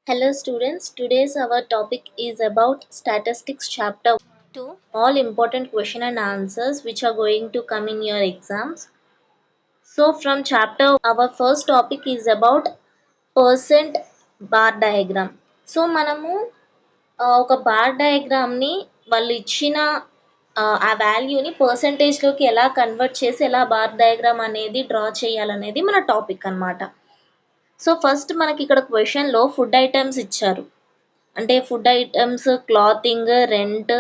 Hello students, today's our topic is about statistics chapter 2, all important question and answers which are going to come in your exams. So from chapter our first topic is about percent bar diagram. So మనము ఒక bar డయాగ్రామ్ని వాళ్ళు ఇచ్చిన ఆ వాల్యూని పర్సంటేజ్లోకి ఎలా convert చేసి ఎలా bar diagram అనేది డ్రా చేయాలనేది మన టాపిక్ అన్నమాట. సో ఫస్ట్ మనకి ఇక్కడ క్వశ్చన్లో ఫుడ్ ఐటమ్స్ ఇచ్చారు. అంటే food items, clothing, rent,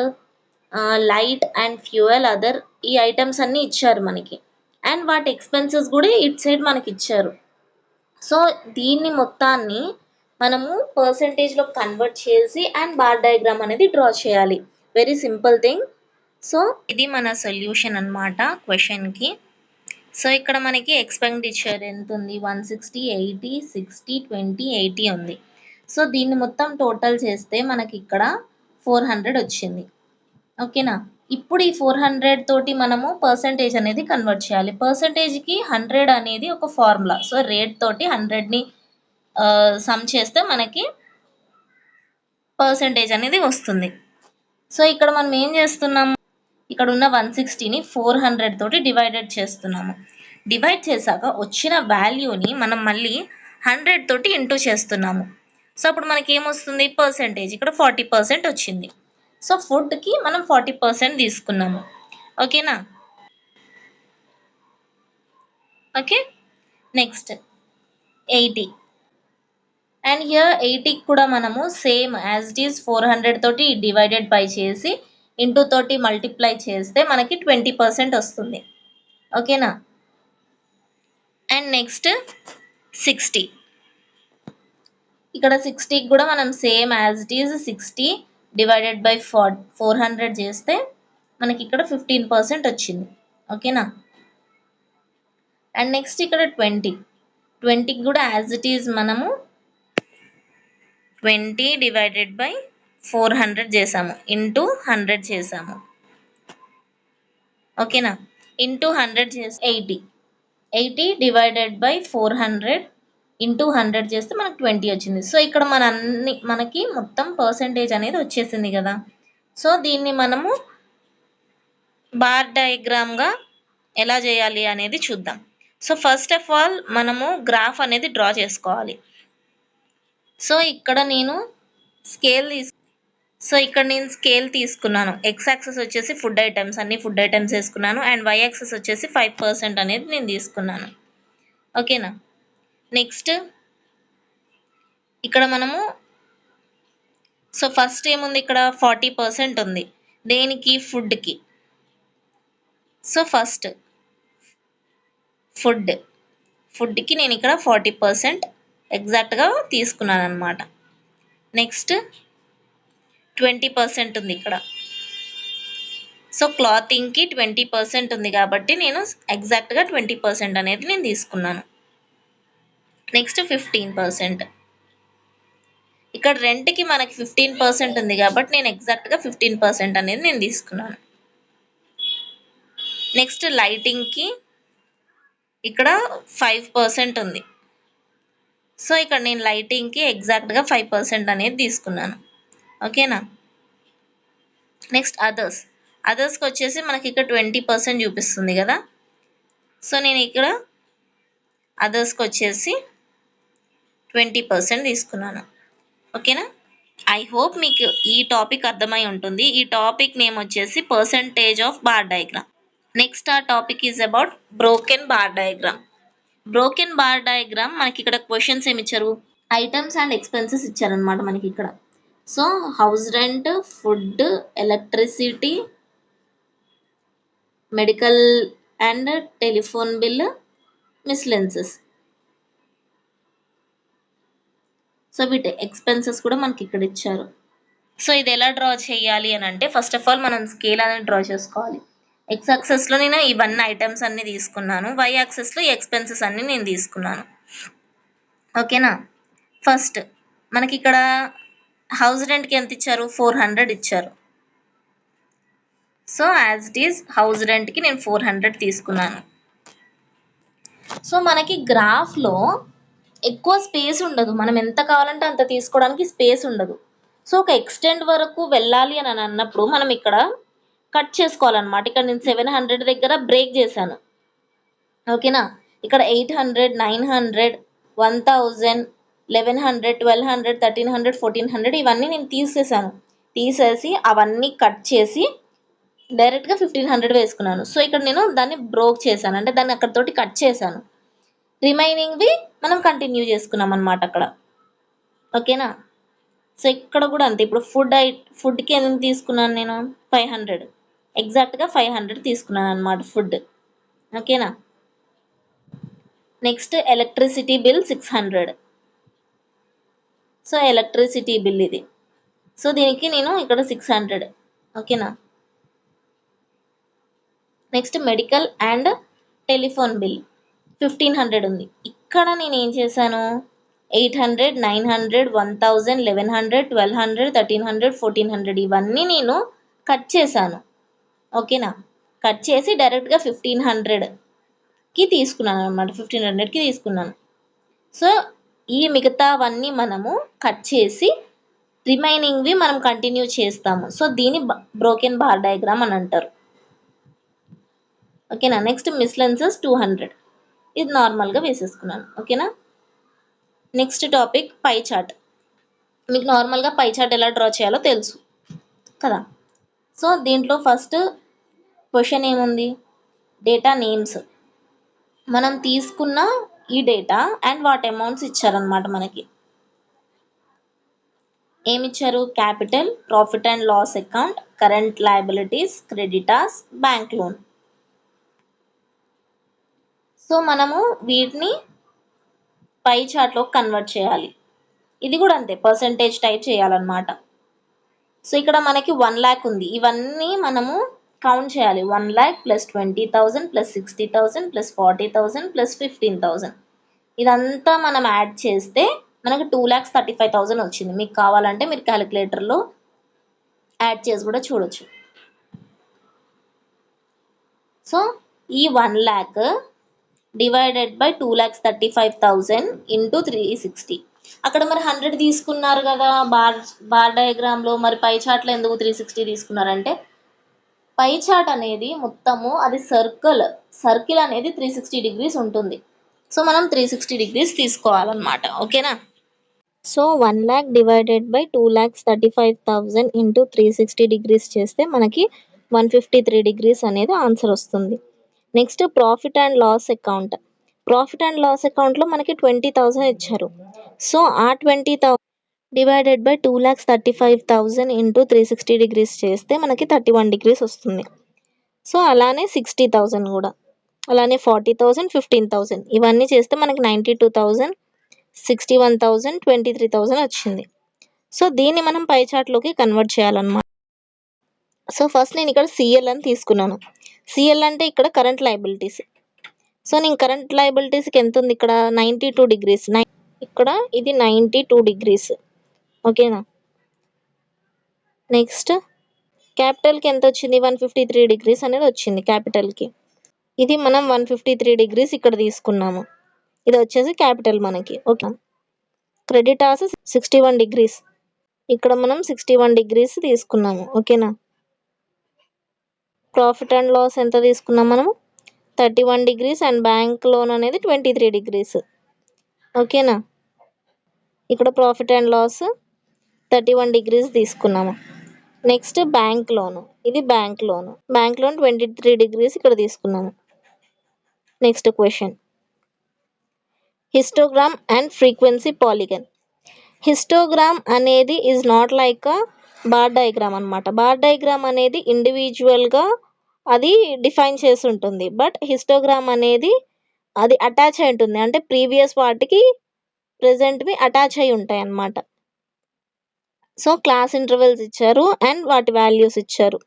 light and fuel, other ఈ ఐటమ్స్ అన్నీ ఇచ్చారు మనకి. అండ్ వాటి ఎక్స్పెన్సెస్ కూడా ఇటు సైడ్ మనకి ఇచ్చారు. సో దీన్ని మొత్తాన్ని మనము పర్సంటేజ్లో కన్వర్ట్ చేసి అండ్ బార్ డయాగ్రామ్ అనేది డ్రా చేయాలి. Very simple thing. సో ఇది మన సొల్యూషన్ అనమాట క్వశ్చన్కి. సో ఇక్కడ మనకి ఎక్స్పెండిచర్ ఎంత ఉంది, 160, 80, 60, 20, 80 ఉంది. సో దీన్ని మొత్తం టోటల్ చేస్తే మనకి ఇక్కడ 400 వచ్చింది. ఓకేనా. ఇప్పుడు ఈ 400 తోటి మనము పర్సంటేజ్ అనేది కన్వర్ట్ చేయాలి. పర్సంటేజ్కి 100 అనేది ఒక ఫార్ములా. సో రేట్ తోటి 100ని సమ్ చేస్తే మనకి పర్సంటేజ్ అనేది వస్తుంది. సో ఇక్కడ మనం ఏం చేస్తున్నాము, ఇక్కడ ఉన్న 160ని 400 తోటి డివైడెడ్ చేస్తున్నాము. డివైడ్ చేశాక వచ్చిన వాల్యూని మనం మళ్ళీ 100 తోటి ఇంటూ చేస్తున్నాము. సో అప్పుడు మనకి ఏమొస్తుంది, పర్సంటేజ్ ఇక్కడ 40% వచ్చింది. సో ఫుడ్కి మనం 40% తీసుకున్నాము. ఓకేనా. ఓకే. నెక్స్ట్ 80 అండ్ హియర్ 80కి కూడా మనము సేమ్ యాజ్ ఇట్ ఈస్ 400 తోటి డివైడెడ్ బై చేసి ఇంటూ తోటి మల్టిప్లై చేస్తే మనకి 20% వస్తుంది. ఓకేనా. అండ్ నెక్స్ట్ 60, ఇక్కడ 60కి కూడా మనం same as it is 60 divided by 400 చేస్తే మనకి ఇక్కడ 15% వచ్చింది. ఓకేనా. అండ్ నెక్స్ట్ ఇక్కడ 20కి కూడా యాజ్ ఇట్ ఈజ్ మనము 20 డివైడెడ్ బై 400 చేసాము, ఇంటూ 100 చేసాము. ఓకేనా. ఇంటూ 100 చేసి 80 డివైడెడ్ బై 400 ఇంటూ 100 చేస్తే మనకు 20 వచ్చింది. సో ఇక్కడ మనకి మొత్తం పర్సంటేజ్ అనేది వచ్చేసింది కదా. సో దీన్ని మనము బార్ డయాగ్రామ్గా ఎలా చేయాలి అనేది చూద్దాం. సో ఫస్ట్ ఆఫ్ ఆల్ మనము గ్రాఫ్ అనేది డ్రా చేసుకోవాలి. సో ఇక్కడ నేను స్కేల్ తీసుకున్నాను. ఎక్స్ యాక్సెస్ వచ్చేసి ఫుడ్ ఐటమ్స్, అన్ని ఫుడ్ ఐటమ్స్ వేసుకున్నాను. అండ్ వై యాక్సెస్ వచ్చేసి 5% అనేది నేను తీసుకున్నాను. ఓకేనా. నెక్స్ట్ ఇక్కడ మనము సో ఫస్ట్ ఏముంది, ఇక్కడ 40% ఉంది. దేనికి, ఫుడ్కి. సో ఫస్ట్ ఫుడ్కి నేను ఇక్కడ 40% ఎగ్జాక్ట్గా తీసుకున్నాను అనమాట. నెక్స్ట్ 20% ఉంది ఇక్కడ. సో క్లాతింగ్కి 20% ఉంది కాబట్టి నేను ఎగ్జాక్ట్గా 20% అనేది నేను తీసుకున్నాను. నెక్స్ట్ 15%. ఇక్కడ రెంట్కి మనకి 15% ఉంది కాబట్టి నేను ఎగ్జాక్ట్గా 15% అనేది నేను తీసుకున్నాను. నెక్స్ట్ లైటింగ్కి ఇక్కడ 5% ఉంది. సో ఇక్కడ నేను లైటింగ్కి ఎగ్జాక్ట్గా 5% అనేది తీసుకున్నాను. ఓకేనా. నెక్స్ట్ అదర్స్కి వచ్చేసి మనకి ఇక్కడ 20% చూపిస్తుంది కదా. సో నేను ఇక్కడ అదర్స్కి వచ్చేసి 20% తీసుకున్నాను. ఓకేనా. ఐ హోప్ మీకు ఈ టాపిక్ అర్థమై ఉంటుంది. ఈ టాపిక్ నేమ్ వచ్చేసి percentage of bar diagram. Next ఆ topic is about broken bar diagram. Broken bar diagram మనకి ఇక్కడ క్వశ్చన్స్ ఏమి ఇచ్చారు, ఐటమ్స్ అండ్ ఎక్స్పెన్సెస్ ఇచ్చారనమాట మనకి ఇక్కడ. So house rent, food, electricity, medical and telephone bill, miscellaneous. So వీటి ఎక్స్పెన్సెస్ కూడా మనకి ఇక్కడ ఇచ్చారు. సో ఇది ఎలా డ్రా చేయాలి అని అంటే ఫస్ట్ ఆఫ్ ఆల్ మనం స్కేల్ అనేది డ్రా చేసుకోవాలి. ఎక్స్ యాక్సెస్లో నేను ఇవన్నీ ఐటమ్స్ అన్ని తీసుకున్నాను, వై యాక్సెస్లో ఎక్స్పెన్సెస్ అన్ని నేను తీసుకున్నాను. ఓకేనా. ఫస్ట్ మనకి ఇక్కడ హౌస్ రెంట్కి ఎంత ఇచ్చారు, 400 ఇచ్చారు. So as it is house రెంట్కి నేను 400 తీసుకున్నాను. సో మనకి గ్రాఫ్లో ఎక్కువ స్పేస్ ఉండదు. మనం ఎంత కావాలంటే అంత తీసుకోవడానికి స్పేస్ ఉండదు. సో, ఒక ఎక్స్‌టెండ్ వరకు వెళ్ళాలి అని అన్నప్పుడు మనం ఇక్కడ కట్ చేసుకోవాలన్నమాట. ఇక్కడ నేను 700 దగ్గర బ్రేక్ చేశాను. ఓకేనా? ఇక్కడ 800, 900, 1000, 1100, 1200, 1300, 1400 ఇవన్నీ నేను తీసేసాను. తీసేసి అవన్నీ కట్ చేసి డైరెక్ట్‌గా 1500 వేసుకున్నాను. సో, ఇక్కడ నేను దాన్ని బ్రోక్ చేశాను. అంటే దాన్ని అక్కడితోటి కట్ చేశాను. రిమైనింగ్‌వి మనం కంటిన్యూ చేసుకున్నామన్నమాట అక్కడ. ఓకేనా? సో, ఇక్కడ కూడా అంతే. ఇప్పుడు ఫుడ్‌కి ఎంత తీసుకున్నాను నేను? 500 ఎగ్జాక్ట్‌గా 500 తీసుకున్నానన్నమాట ఫుడ్. ఓకేనా? Next electricity bill 600. So, electricity bill ఇది. సో, దీనికి నేను ఇక్కడ 600. ఓకేనా? Next medical and telephone bill 1500 ఉంది. ఇక్కడ నేనేం చేశాను 800, 900, 1000, 1100, 1200, 1300, 1400 ఇవన్నీ నేను కట్ చేశాను. ఓకేనా? కట్ చేసి డైరెక్ట్‌గా 1500కి తీసుకున్నాను అనమాట. 1500కి తీసుకున్నాను. సో, ఈ మిగతావన్నీ మనము కట్ చేసి రిమైనింగ్‌వి మనం కంటిన్యూ చేస్తాము. సో, దీన్ని బ్రోకెన్ బార్ డయాగ్రామ్ అని అంటారు. ఓకేనా? నెక్స్ట్ మిస్‌లెన్సెస్ 200 ఇది నార్మల్‌గా వేసేసుకున్నాను. ఓకేనా? Next topic pie chart. మీకు నార్మల్‌గా పై చార్ట్ ఎలా డ్రా చేయాలో తెలుసు కదా! సో, దీంట్లో ఫస్ట్ క్వెషన్ ఏముంది? Data names. మనం తీసుకున్న ఈ డేటా అండ్ వాటి అమౌంట్స్ ఇచ్చారనమాట మనకి. ఏమిచ్చారు? Capital, profit and loss account, current liabilities, creditors, bank loan. So, మనము వీటిని పై చార్ట్‌లో కన్వర్ట్ చేయాలి. ఇది కూడా అంతే పర్సెంటేజ్ టైప్ చేయాలన్నమాట. సో, ఇక్కడ మనకి 1,00,000 ఉంది. ఇవన్నీ మనము కౌంట్ చేయాలి. 1,00,000 ప్లస్ 20,000 ప్లస్ 60,000 ప్లస్ 40,000 ప్లస్ 15,000 ఇదంతా మనం యాడ్ చేస్తే మనకు 2,35,000 వచ్చింది. మీకు కావాలంటే మీరు క్యాలిక్యులేటర్‌లో యాడ్ చేసి కూడా చూడొచ్చు. సో, ఈ 1,00,000 డివైడెడ్ బై 2,35,000 ఇంటూ 360 అక్కడ మరి 100 తీసుకున్నారు కదా బార్ డయాగ్రామ్‌లో. మరి పై చార్ట్‌లో ఎందుకు 360 తీసుకున్నారంటే పై చార్ట్ అనేది మొత్తము అది సర్కిల్ అనేది 360 డిగ్రీస్ ఉంటుంది. సో, మనం 360 డిగ్రీస్ తీసుకోవాలన్నమాట. ఓకేనా? So, 1,00,000 divided by 2,35,000 into 360 degrees చేస్తే మనకి 153 డిగ్రీస్ అనేది ఆన్సర్ వస్తుంది. Next profit and loss account. Profit and loss అకౌంట్‌లో మనకి 20,000 ఇచ్చారు. సో, ఆ 20,000 డివైడెడ్ బై 2,35,000 ఇంటూ 360 డిగ్రీస్ చేస్తే మనకి 31 డిగ్రీస్ వస్తుంది. సో, అలానే 60,000 కూడా. అలానే 40,000, 15,000 ఇవన్నీ చేస్తే మనకి 92,000, 61,000, 23,000 వచ్చింది. సో, దీన్ని మనం పై చార్ట్‌లోకి కన్వర్ట్ చేయాలన్నమాట. సో, ఫస్ట్ నేను ఇక్కడ సీఎల్ అని తీసుకున్నాను. సీఎల్ అంటే ఇక్కడ కరెంట్ లయబిలిటీస్. సో, నేను కరెంట్ లయబిలిటీస్‌కి ఎంత ఉంది ఇక్కడ 92 డిగ్రీస్. ఇక్కడ ఇది 92 డిగ్రీస్. ఓకేనా? నెక్స్ట్ క్యాపిటల్‌కి ఎంత వచ్చింది? 153 డిగ్రీస్ అనేది వచ్చింది క్యాపిటల్‌కి. ఇది మనం 153 డిగ్రీస్ ఇక్కడ తీసుకున్నాము. ఇది వచ్చేసి క్యాపిటల్ మనకి. ఓకే. Creditors 61 degrees. ఇక్కడ మనం 61 డిగ్రీస్ తీసుకున్నాము. ఓకేనా? ప్రాఫిట్ అండ్ లాస్ ఎంత తీసుకున్నాం మనము? 31 డిగ్రీస్ అండ్ బ్యాంక్ లోన్ అనేది 23 డిగ్రీస్. ఓకేనా? ఇక్కడ ప్రాఫిట్ అండ్ లాస్ 31 డిగ్రీస్ తీసుకున్నాము. Next bank loan. ఇది bank loan. Bank loan 23 degrees ఇక్కడ తీసుకున్నాము. Next question. Histogram and frequency polygon. Histogram అనేది is not like a bar diagram అనమాట. బార్ డయాగ్రామ్ అనేది ఇండివిజువల్గా అది డిఫైన్ చేసి ఉంటుంది. బట్ హిస్టోగ్రామ్ అనేది అది అటాచ్ అయి ఉంటుంది. అంటే ప్రీవియస్ వాటికి ప్రెజెంట్వి అటాచ్ అయి ఉంటాయి అన్నమాట. సో, క్లాస్ ఇంటర్వెల్స్ ఇచ్చారు అండ్ వాటి వాల్యూస్ ఇచ్చారు.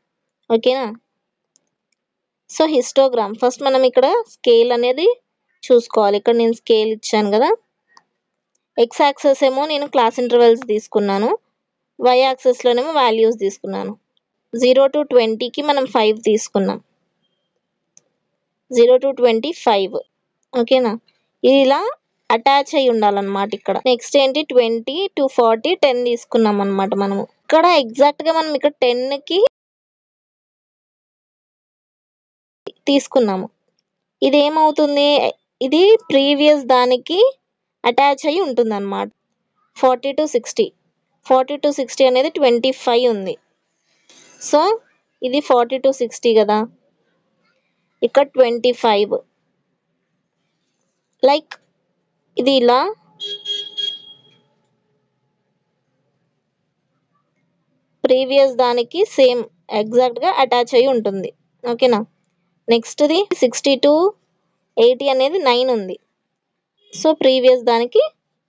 ఓకేనా? సో, హిస్టోగ్రామ్ ఫస్ట్ మనం ఇక్కడ స్కేల్ అనేది చూసుకోవాలి. ఇక్కడ నేను స్కేల్ ఇచ్చాను కదా. ఎక్స్ యాక్సెస్ ఏమో నేను క్లాస్ ఇంటర్వెల్స్ తీసుకున్నాను. వై యాక్సెస్లోనేమో వాల్యూస్ తీసుకున్నాను. 0 to 20కి మనం 5 తీసుకున్నాం. 0 to 20 5. ఓకేనా? ఇలా అటాచ్ అయి ఉండాలన్నమాట ఇక్కడ. నెక్స్ట్ ఏంటి 20 to 40 10 తీసుకున్నాం అనమాట మనము. ఇక్కడ ఎగ్జాక్ట్ గా మనం ఇక్కడ 10 కి తీసుకున్నాము. ఇది ఏమవుతుంది, ఇది ప్రీవియస్ దానికి అటాచ్ అయి ఉంటుంది అనమాట. 40 to 60 అనేది 25 ఉంది. సో ఇది 40 to 60 కదా, ఇక్కడ 25 లైక్ ఇది ఇలా ప్రీవియస్ దానికి సేమ్ ఎగ్జాక్ట్ గా అటాచ్ అయి ఉంటుంది. ఓకేనా. నెక్స్ట్ ది 60 to 80 అనేది 9 ఉంది. సో ప్రీవియస్ దానికి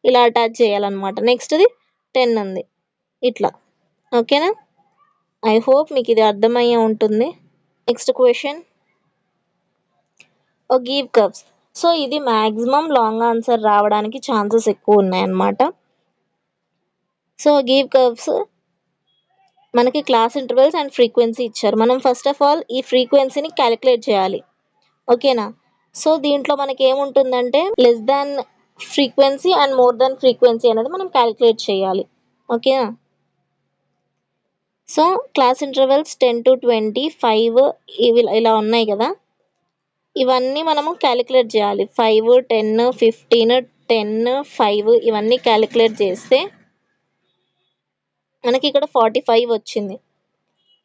ఇలా అటాచ్ చేయాలన్నమాట. నెక్స్ట్ ది 10 ఉంది ఇట్లా. ఓకేనా. ఐ హోప్ మీకు ఇది అర్థమయ్యే ఉంటుంది. Next question, give curves. So ఇది మ్యాక్సిమం లాంగ్ ఆన్సర్ రావడానికి ఛాన్సెస్ ఎక్కువ ఉన్నాయన్నమాట. సో గివ్ కర్వ్స్ మనకి క్లాస్ ఇంటర్వెల్స్ అండ్ ఫ్రీక్వెన్సీ ఇచ్చారు. మనం ఫస్ట్ ఆఫ్ ఆల్ ఈ ఫ్రీక్వెన్సీని క్యాలిక్యులేట్ చేయాలి. ఓకేనా. సో దీంట్లో మనకి ఏముంటుందంటే less than frequency and more than frequency అనేది మనం క్యాలిక్యులేట్ చేయాలి. ఓకేనా. సో క్లాస్ ఇంటర్వెల్స్ 10 to 20 5 ఇవి ఇలా ఉన్నాయి కదా, ఇవన్నీ మనము క్యాలిక్యులేట్ చేయాలి. 5 10 15 10 5 ఇవన్నీ క్యాలిక్యులేట్ చేస్తే మనకి ఇక్కడ 45 వచ్చింది.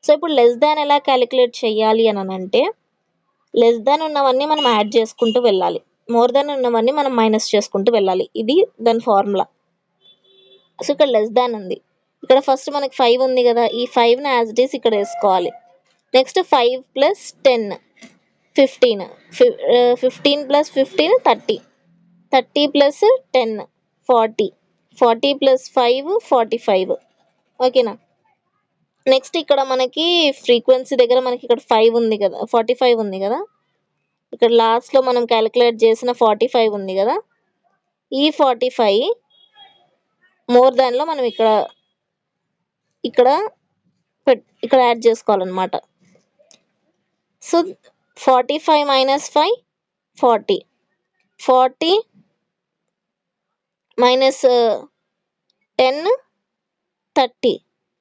సో ఇప్పుడు లెస్ దాన్ ఎలా క్యాలిక్యులేట్ చేయాలి అని అంటే, లెస్ దాన్ ఉన్నవన్నీ మనం యాడ్ చేసుకుంటూ వెళ్ళాలి, మోర్ దాన్ ఉన్నవన్నీ మనం మైనస్ చేసుకుంటూ వెళ్ళాలి. ఇది దాని ఫార్ములా. సో ఇక్కడ లెస్ దాన్ ఉంది, ఇక్కడ ఫస్ట్ మనకి 5 ఉంది కదా, ఈ 5ని యాజ్ ఇట్ ఈస్ ఇక్కడ వేసుకోవాలి. నెక్స్ట్ 5 + 10 15 15 + 15 30 30 + 10 40 40 + 5 45. ఓకేనా. నెక్స్ట్ ఇక్కడ మనకి ఫ్రీక్వెన్సీ దగ్గర మనకి ఇక్కడ 5 ఉంది కదా, 45 ఉంది కదా, ఇక్కడ లాస్ట్లో మనం క్యాలిక్యులేట్ చేసిన 45 ఉంది కదా, ఈ 45 మోర్ దాన్లో మనం ఇక్కడ ఇక్కడ యాడ్ చేసుకోవాలన్నమాట. సో 45 - 5 40 40 - 10 30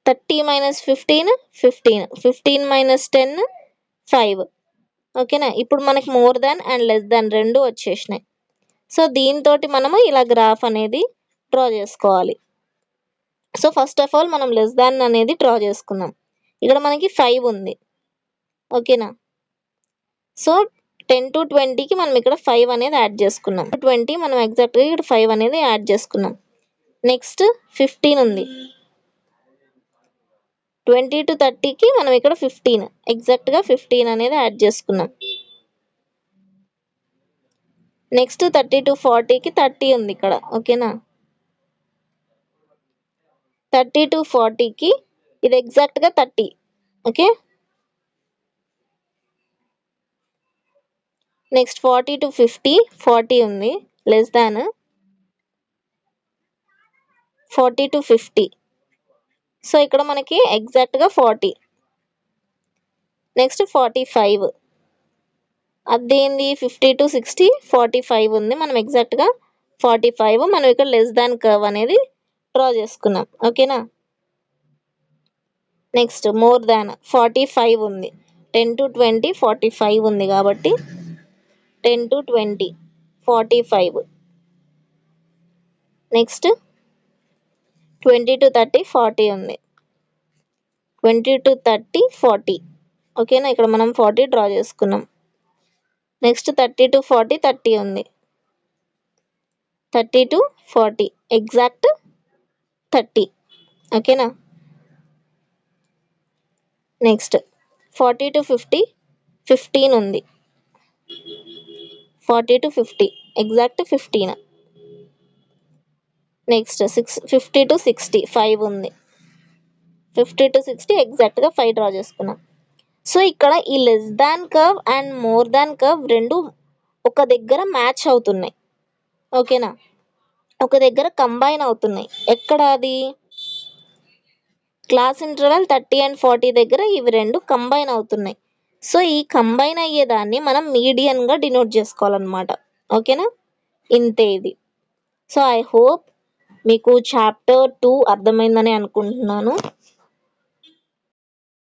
30 - 15 15 15 - 10 5. ఓకేనా. ఇప్పుడు మనకి more than and less than రెండు వచ్చేసినాయి. సో దీంతో మనము ఇలా గ్రాఫ్ అనేది డ్రా చేసుకోవాలి. సో ఫస్ట్ ఆఫ్ ఆల్ మనం లెస్ దాన్ అనేది డ్రా చేసుకుందాం. ఇక్కడ మనకి 5 ఉంది. ఓకేనా. సో 10 to 20కి మనం ఇక్కడ 5 అనేది యాడ్ చేసుకున్నాం. 20 మనం ఎగ్జాక్ట్గా ఇక్కడ 5 అనేది యాడ్ చేసుకున్నాం. నెక్స్ట్ 15 ఉంది. 20 to 30కి మనం ఇక్కడ 15 ఎగ్జాక్ట్గా 15 అనేది యాడ్ చేసుకున్నాం. నెక్స్ట్ 30 to 40కి 30 ఉంది ఇక్కడ. ఓకేనా. 30 to 40కి ఇది ఎగ్జాక్ట్గా 30. ఓకే. నెక్స్ట్ 40 to 50 40 ఉంది, లెస్ దాన్ 40 to 50. సో ఇక్కడ మనకి ఎగ్జాక్ట్గా 40. నెక్స్ట్ 45 అదేంది 50 to 60 45 ఉంది, మనం ఎగ్జాక్ట్గా 45 మనం ఇక్కడ లెస్ దాన్ కర్వ్ అనేది డ్రా చేసుకున్నాం. ఓకేనా. నెక్స్ట్ మోర్ దాన్ 45 ఉంది, 10 to 20 45 ఉంది కాబట్టి 10 to 20 45. నెక్స్ట్ 20 to 30 40 ఉంది, 20 to 30 40. ఓకేనా. ఇక్కడ మనం 40 డ్రా చేసుకున్నాం. నెక్స్ట్ 30 to 40 30 ఉంది, 30 to 40 ఎగ్జాక్ట్ 30. ఓకేనా. నెక్స్ట్ 40 to 50 15 ఉంది, 40 to 50 ఎగ్జాక్ట్ 15. నెక్స్ట్ 50 to 60 5 ఉంది, 50 to 60 ఎగ్జాక్ట్గా 5 డ్రా చేసుకున్నాం. సో ఇక్కడ ఈ less than curve and more than curve రెండు ఒక దగ్గర మ్యాచ్ అవుతున్నాయి. ఓకేనా. ఒక దగ్గర కంబైన్ అవుతున్నాయి. ఎక్కడ అది, క్లాస్ ఇంటర్వెల్ 30 and 40 దగ్గర ఇవి రెండు కంబైన్ అవుతున్నాయి. సో ఈ కంబైన్ అయ్యేదాన్ని మనం మీడియన్గా డినోట్ చేసుకోవాలన్నమాట. ఓకేనా. ఇంతే ఇది. సో ఐ హోప్ మీకు చాప్టర్ 2 అర్థమైందని అనుకుంటున్నాను.